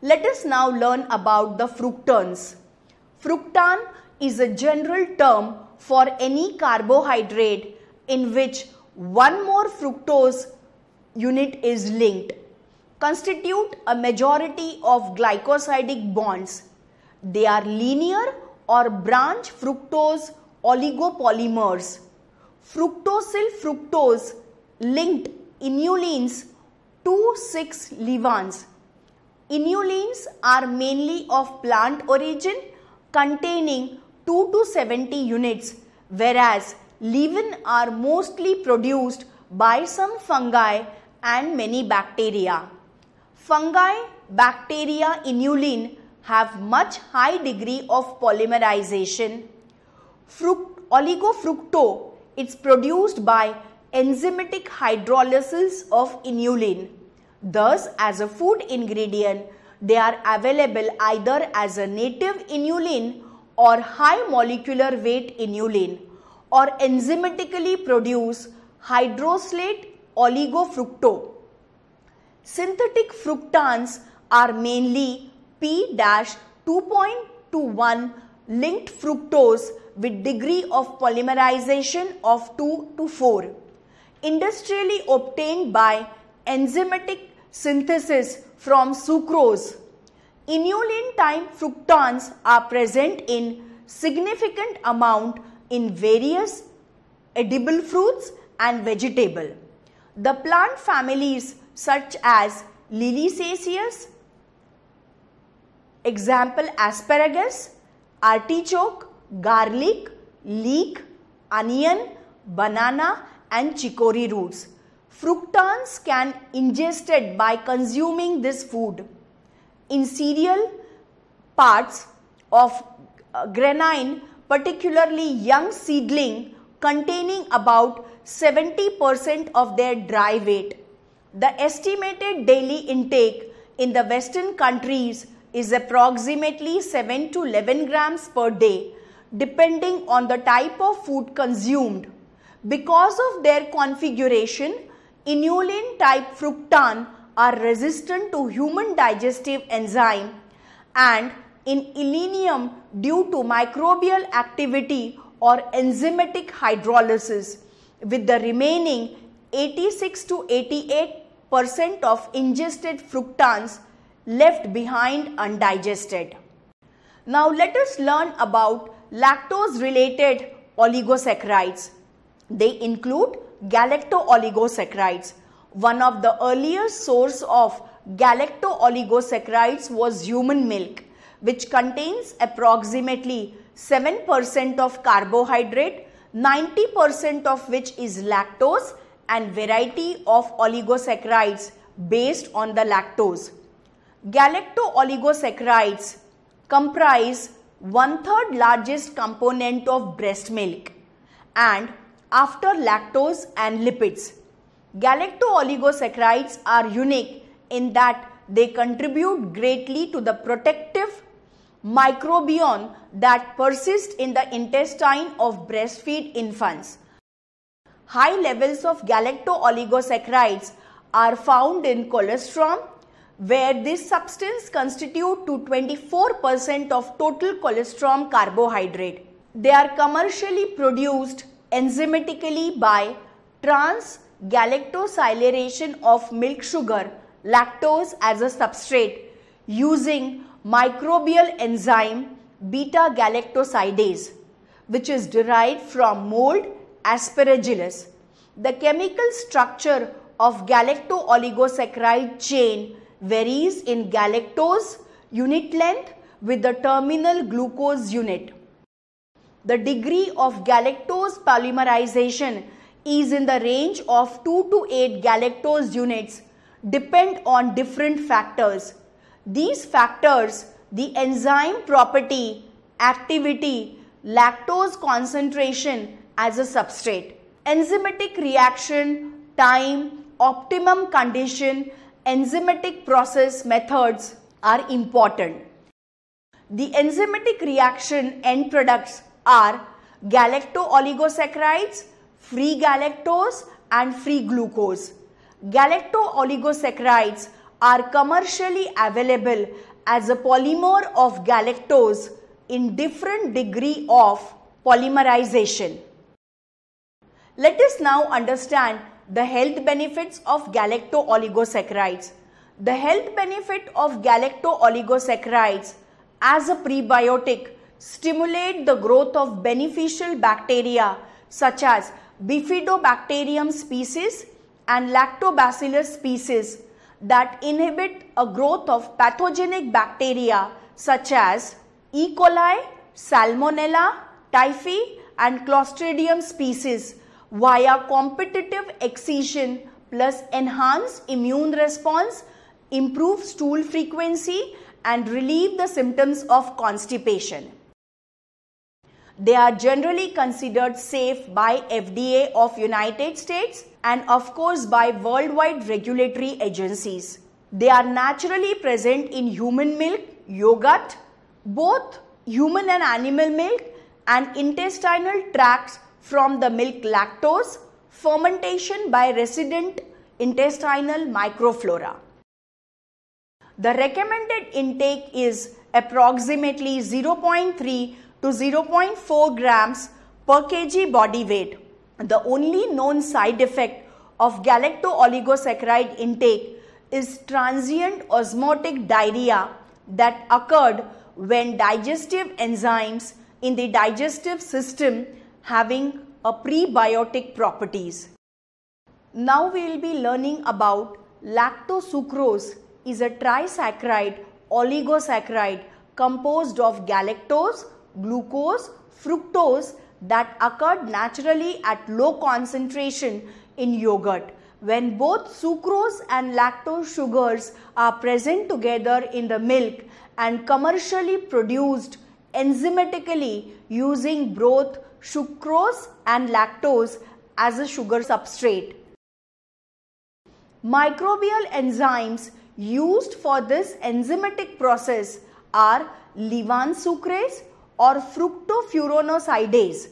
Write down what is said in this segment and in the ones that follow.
Let us now learn about the fructans. Fructan is a general term for any carbohydrate in which one more fructose unit is linked, constitute a majority of glycosidic bonds. They are linear or branch fructose oligopolymers. Fructosyl fructose linked inulins 2,6-levans. Inulins are mainly of plant origin containing 2 to 70 units, whereas levan are mostly produced by some fungi and many bacteria. Fungi, bacteria, inulin have much high degree of polymerization. Oligofructo, it's produced by enzymatic hydrolysis of inulin. Thus, as a food ingredient, they are available either as a native inulin or high molecular weight inulin, or enzymatically produce hydrolysate oligofructo. Synthetic fructans are mainly P-2.21 linked fructose with degree of polymerization of 2 to 4, industrially obtained by enzymatic synthesis from sucrose. Inulin type fructans are present in significant amount in various edible fruits and vegetable. The plant families such as Liliaceae, example asparagus, artichoke, garlic, leek, onion, banana and chicory roots. Fructans can ingested by consuming this food. In cereal parts of granine, particularly young seedling containing about 70% of their dry weight. The estimated daily intake in the Western countries is approximately 7 to 11 grams per day, depending on the type of food consumed. Because of their configuration, inulin type fructan are resistant to human digestive enzyme and in illinium due to microbial activity or enzymatic hydrolysis, with the remaining 86 to 88% of ingested fructans left behind undigested. Now let us learn about lactose related oligosaccharides. They include galacto-oligosaccharides. One of the earliest source of galacto-oligosaccharides was human milk, which contains approximately 7% of carbohydrate, 90% of which is lactose, and variety of oligosaccharides based on the lactose. Galacto-oligosaccharides comprise 1/3 largest component of breast milk and after lactose and lipids. Galacto-oligosaccharides are unique in that they contribute greatly to the protective microbiome that persists in the intestine of breastfeed infants. High levels of galacto-oligosaccharides are found in colostrum, where this substance constitutes to 24% of total colostrum carbohydrate. They are commercially produced enzymatically by trans-galactosylation of milk sugar, lactose as a substrate, using microbial enzyme beta-galactosidase, which is derived from mold Aspergillus. The chemical structure of galacto-oligosaccharide chain varies in galactose unit length with the terminal glucose unit. The degree of galactose polymerization is in the range of 2 to 8 galactose units, depend on different factors. These factors, the enzyme property, activity, lactose concentration as a substrate, enzymatic reaction, time, optimum condition, enzymatic process methods are important. The enzymatic reaction end products are galacto-oligosaccharides, free galactose and free glucose. Galacto-oligosaccharides are commercially available as a polymer of galactose in different degree of polymerization. Let us now understand the health benefits of galacto-oligosaccharides. The health benefit of galacto-oligosaccharides as a prebiotic stimulate the growth of beneficial bacteria such as Bifidobacterium species and Lactobacillus species that inhibit a growth of pathogenic bacteria such as E. coli, Salmonella, Typhi and Clostridium species via competitive excision plus enhance immune response, improve stool frequency and relieve the symptoms of constipation. They are generally considered safe by FDA of United States and of course by worldwide regulatory agencies. They are naturally present in human milk, yogurt, both human and animal milk and intestinal tracts from the milk lactose, fermentation by resident intestinal microflora. The recommended intake is approximately 0.3 to 0.4 grams per kg body weight. The only known side effect of galacto-oligosaccharide intake is transient osmotic diarrhea that occurred when digestive enzymes in the digestive system having a prebiotic properties. Now we will be learning about lactosucrose is a trisaccharide oligosaccharide composed of galactose, glucose, fructose that occurred naturally at low concentration in yogurt. When both sucrose and lactose sugars are present together in the milk and commercially produced enzymatically using both sucrose and lactose as a sugar substrate. Microbial enzymes used for this enzymatic process are levanssucrase or fructofurantosidase.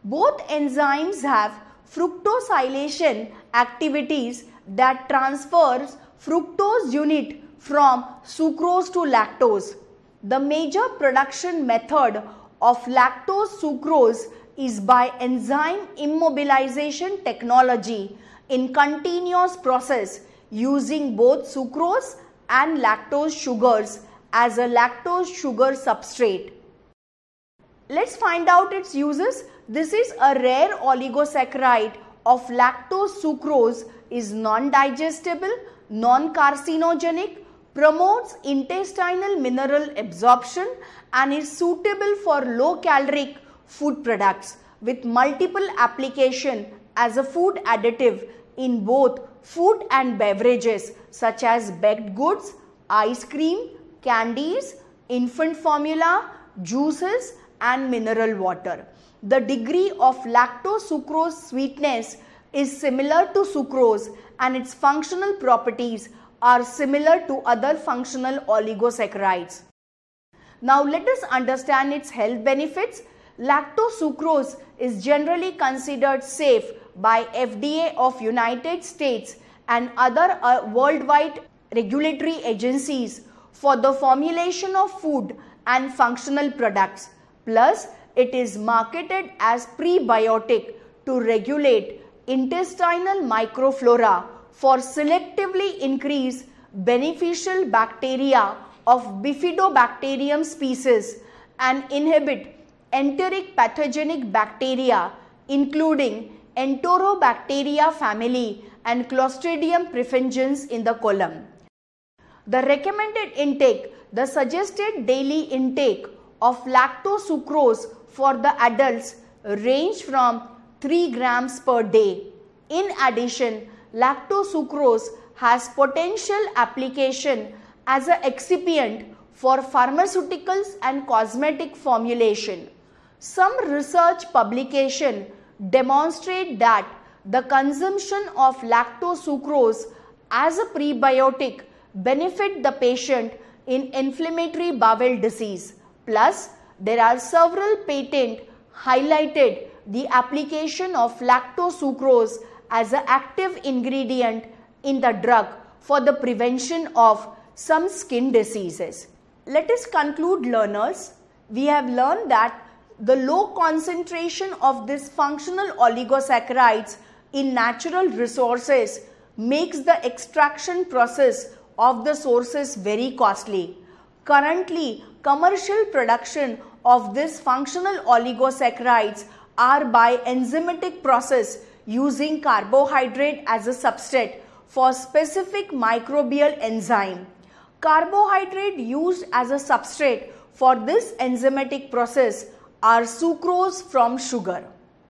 Both enzymes have fructosylation activities that transfers fructose unit from sucrose to lactose. The major production method of lactose sucrose is by enzyme immobilization technology in continuous process using both sucrose and lactose sugars as a lactose sugar substrate. Let's find out its uses. This is a rare oligosaccharide of lactose sucrose, is non-digestible, non-carcinogenic, promotes intestinal mineral absorption and is suitable for low-caloric food products with multiple application as a food additive in both food and beverages such as baked goods, ice cream, candies, infant formula, juices and mineral water. The degree of lactosucrose sweetness is similar to sucrose and its functional properties are similar to other functional oligosaccharides. Now let us understand its health benefits. Lactosucrose is generally considered safe by FDA of United States and other worldwide regulatory agencies for the formulation of food and functional products. Plus, it is marketed as prebiotic to regulate intestinal microflora for selectively increase beneficial bacteria of Bifidobacterium species and inhibit enteric pathogenic bacteria including Enterobacteria family and Clostridium perfringens in the colon. The recommended intake, the suggested daily intake of lactosucrose for the adults range from 3 grams per day. In addition, lactosucrose has potential application as an excipient for pharmaceuticals and cosmetic formulation. Some research publication demonstrate that the consumption of lactosucrose as a prebiotic benefit the patient in inflammatory bowel disease. Plus, there are several patents highlighted the application of lactosucrose as an active ingredient in the drug for the prevention of some skin diseases. let us conclude, learners. We have learned that the low concentration of these functional oligosaccharides in natural resources makes the extraction process of the sources very costly. Currently, commercial production of these functional oligosaccharides are by enzymatic process using carbohydrate as a substrate for specific microbial enzyme. Carbohydrate used as a substrate for this enzymatic process are sucrose from sugar.